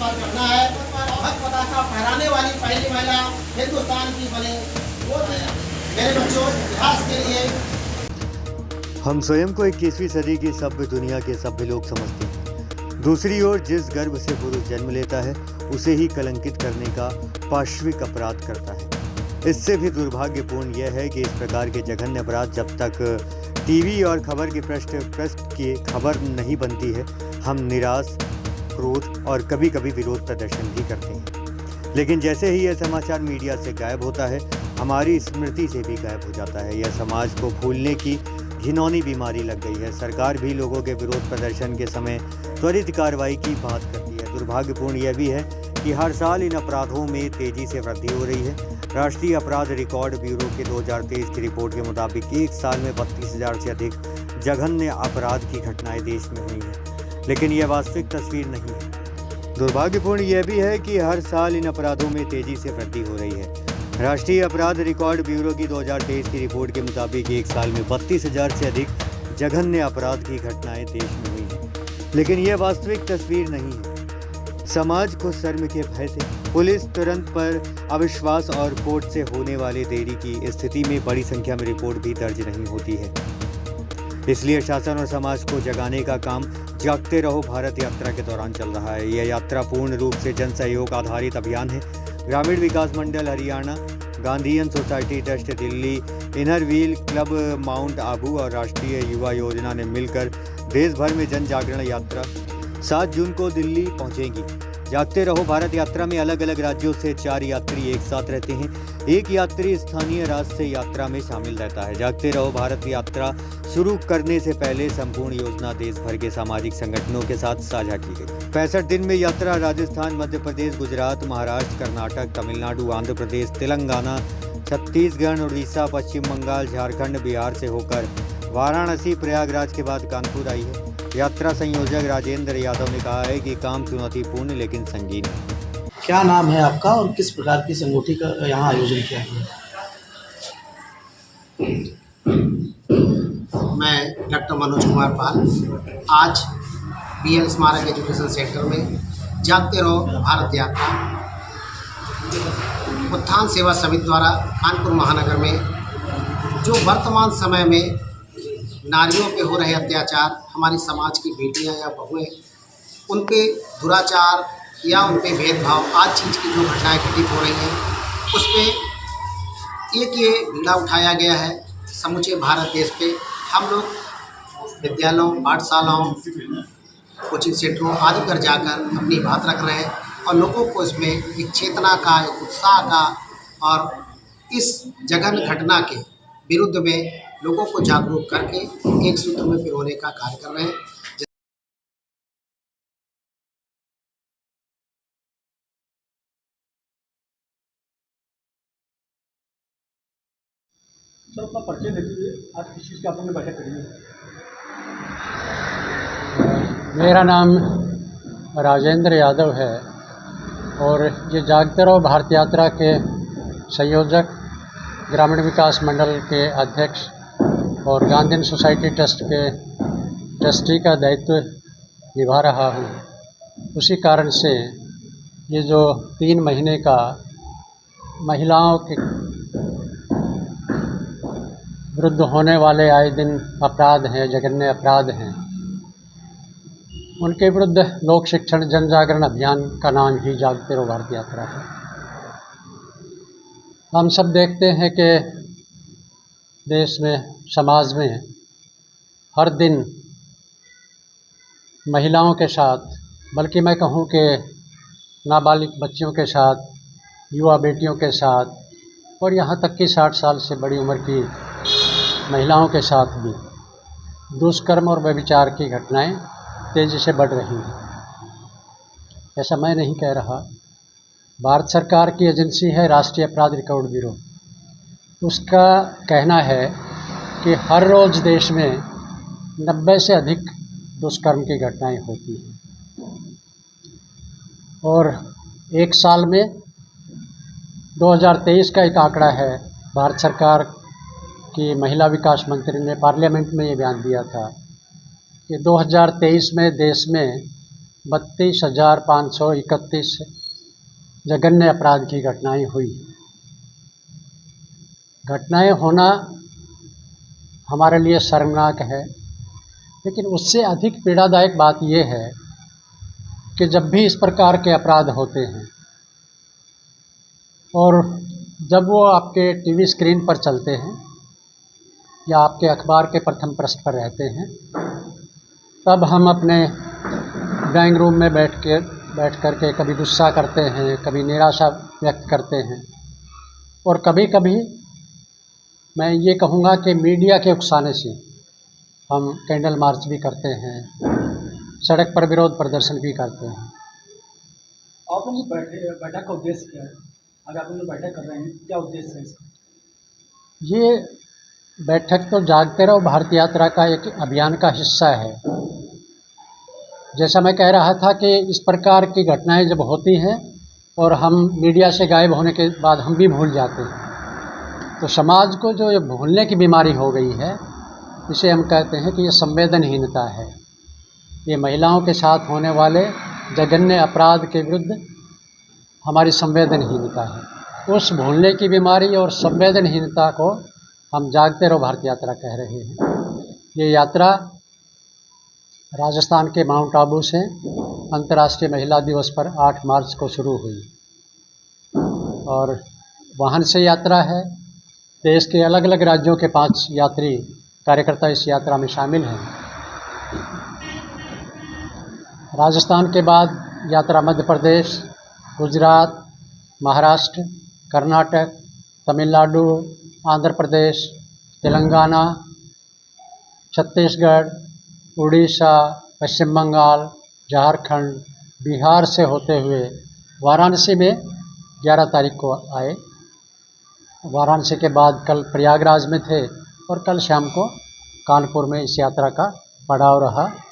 दुखद घटना है। भारत पताका फहराने वाली पहली महिला हिंदुस्तान की बनी। वो मेरे बच्चों, इतिहास के लिए हम स्वयं को 21वीं सदी की सभ्य दुनिया के सभ्य लोग समझते हैं। दूसरी ओर जिस गर्भ से पुरुष जन्म लेता है उसे ही कलंकित करने का पाशविक अपराध करता है। इससे भी दुर्भाग्यपूर्ण यह है कि इस प्रकार के जघन्य अपराध जब तक टीवी और खबर के पृष्ठ की खबर नहीं बनती है, हम निराश, क्रोध और कभी कभी विरोध प्रदर्शन भी करते हैं। लेकिन जैसे ही यह समाचार मीडिया से गायब होता है, हमारी स्मृति से भी गायब हो जाता है। यह समाज को भूलने की घिनौनी बीमारी लग गई है। सरकार भी लोगों के विरोध प्रदर्शन के समय त्वरित कार्रवाई की बात करती है। दुर्भाग्यपूर्ण यह भी है कि हर साल इन अपराधों में तेजी से वृद्धि हो रही है। राष्ट्रीय अपराध रिकॉर्ड ब्यूरो के 2023 की रिपोर्ट के मुताबिक एक साल में 32,000 से अधिक जघन्य अपराध की घटनाएं देश में हुई हैं, लेकिन यह वास्तविक तस्वीर नहीं है। दुर्भाग्यपूर्ण यह भी है कि हर साल इन अपराधों में तेजी से वृद्धि हो रही है। राष्ट्रीय अपराध रिकॉर्ड ब्यूरो की 2023 की रिपोर्ट के मुताबिक एक साल में 32,000 से अधिक जघन्य अपराध की घटनाएं देश में हुई हैं, लेकिन यह वास्तविक तस्वीर नहीं है। समाज को शर्म के भय से पुलिस तुरंत पर अविश्वास और कोर्ट से होने वाले देरी की स्थिति में बड़ी संख्या में रिपोर्ट भी दर्ज नहीं होती है। इसलिए शासन और समाज को जगाने का काम जागते रहो भारत यात्रा के दौरान चल रहा है। यह यात्रा पूर्ण रूप से जन सहयोग आधारित अभियान है। Gramin Vikas Mandal Haryana, Gandhian society trust Delhi, inner wheel club Mount Abu और राष्ट्रीय युवा योजना ने मिलकर देश भर में जन जागरण यात्रा 7 जून को दिल्ली पहुंचेगी। जागते रहो भारत यात्रा में अलग अलग राज्यों से 4 यात्री एक साथ रहते हैं। एक यात्री स्थानीय राज्य से यात्रा में शामिल रहता है। जागते रहो भारत यात्रा शुरू करने से पहले संपूर्ण योजना देश भर के सामाजिक संगठनों के साथ साझा की गई। 65 दिन में यात्रा राजस्थान, मध्य प्रदेश, गुजरात, महाराष्ट्र, कर्नाटक, तमिलनाडु, आंध्र प्रदेश, तेलंगाना, छत्तीसगढ़, उड़ीसा, पश्चिम बंगाल, झारखंड, बिहार से होकर वाराणसी, प्रयागराज के बाद कानपुर आई है। यात्रा संयोजक राजेंद्र यादव ने कहा है कि काम चुनौतीपूर्ण लेकिन संगीन है। क्या नाम है आपका और किस प्रकार की संगोष्ठी का यहाँ आयोजन किया गया? मैं डॉक्टर मनोज कुमार पाल आज BL स्मारक एजुकेशन सेंटर में जागते रहो भारत यात्रा उत्थान सेवा समिति द्वारा कानपुर महानगर में जो वर्तमान समय में नारियों पे हो रहे अत्याचार, हमारी समाज की बेटियां या बहुएं, उन पे दुराचार या उन पे भेदभाव, आज चीज़ की जो घटनाएं घटित हो रही हैं, उस पे एक ये बीड़ा उठाया गया है समूचे भारत देश पे। हम लोग विद्यालयों, पाठशालाओं, कोचिंग सेंटरों आदि पर जाकर अपनी बात रख रहे हैं और लोगों को इसमें एक चेतना का, एक उत्साह का और इस जघन्य घटना के विरुद्ध में लोगों को जागरूक करके एक सूत्र में पिरोने का कार्य कर रहे हैं। सर, अपना परिचय दे दीजिए, आज किस चीज़ की आपने बैठक करी है? मेरा नाम राजेंद्र यादव है और ये जागते रहो भारत यात्रा के संयोजक, ग्रामीण विकास मंडल के अध्यक्ष और गांधीयन सोसाइटी ट्रस्ट के ट्रस्टी का दायित्व निभा रहा हूँ। उसी कारण से ये जो 3 महीने का महिलाओं के विरुद्ध होने वाले आए दिन अपराध हैं, जघन्य अपराध हैं, उनके विरुद्ध लोक शिक्षण जन जागरण अभियान का नाम ही जागते रहो भारत यात्रा है। हम सब देखते हैं कि देश में, समाज में हर दिन महिलाओं के साथ, बल्कि मैं कहूँ कि नाबालिग बच्चियों के साथ, युवा बेटियों के साथ और यहाँ तक कि 60 साल से बड़ी उम्र की महिलाओं के साथ भी दुष्कर्म और व्यभिचार की घटनाएं तेज़ी से बढ़ रही हैं। ऐसा मैं नहीं कह रहा, भारत सरकार की एजेंसी है राष्ट्रीय अपराध रिकॉर्ड ब्यूरो, उसका कहना है कि हर रोज़ देश में 90 से अधिक दुष्कर्म की घटनाएं होती हैं और एक साल में 2023 का एक आंकड़ा है, भारत सरकार की महिला विकास मंत्री ने पार्लियामेंट में ये बयान दिया था कि 2023 में देश में 32,531 जघन्य अपराध की घटनाएं हुई। घटनाएं होना हमारे लिए शर्मनाक है, लेकिन उससे अधिक पीड़ादायक बात यह है कि जब भी इस प्रकार के अपराध होते हैं और जब वो आपके टीवी स्क्रीन पर चलते हैं या आपके अखबार के प्रथम पृष्ठ पर रहते हैं, तब हम अपने ड्राइंग रूम में बैठ कर के कभी गुस्सा करते हैं, कभी निराशा व्यक्त करते हैं, और कभी कभी मैं ये कहूँगा कि मीडिया के उकसाने से हम कैंडल मार्च भी करते हैं, सड़क पर विरोध प्रदर्शन भी करते हैं। आप लोग बैठक का उद्देश्य क्या है? अगर आप लोग बैठक कर रहे हैं, क्या उद्देश्य है इसका? ये बैठक तो जागते रहो भारत यात्रा का एक अभियान का हिस्सा है। जैसा मैं कह रहा था कि इस प्रकार की घटनाएं जब होती हैं और हम मीडिया से गायब होने के बाद हम भी भूल जाते हैं, तो समाज को जो ये भूलने की बीमारी हो गई है, इसे हम कहते हैं कि ये संवेदनहीनता है। ये महिलाओं के साथ होने वाले जघन्य अपराध के विरुद्ध हमारी संवेदनहीनता है। उस भूलने की बीमारी और संवेदनहीनता को हम जागते रहो भारत यात्रा कह रहे हैं। ये यात्रा राजस्थान के माउंट आबू से अंतर्राष्ट्रीय महिला दिवस पर 8 मार्च को शुरू हुई और वाहन से यात्रा है। देश के अलग अलग राज्यों के 5 यात्री कार्यकर्ता इस यात्रा में शामिल हैं। राजस्थान के बाद यात्रा मध्य प्रदेश, गुजरात, महाराष्ट्र, कर्नाटक, तमिलनाडु, आंध्र प्रदेश, तेलंगाना, छत्तीसगढ़, उड़ीसा, पश्चिम बंगाल, झारखंड, बिहार से होते हुए वाराणसी में 11 तारीख को आए। वाराणसी के बाद कल प्रयागराज में थे और कल शाम को कानपुर में इस यात्रा का पड़ाव रहा।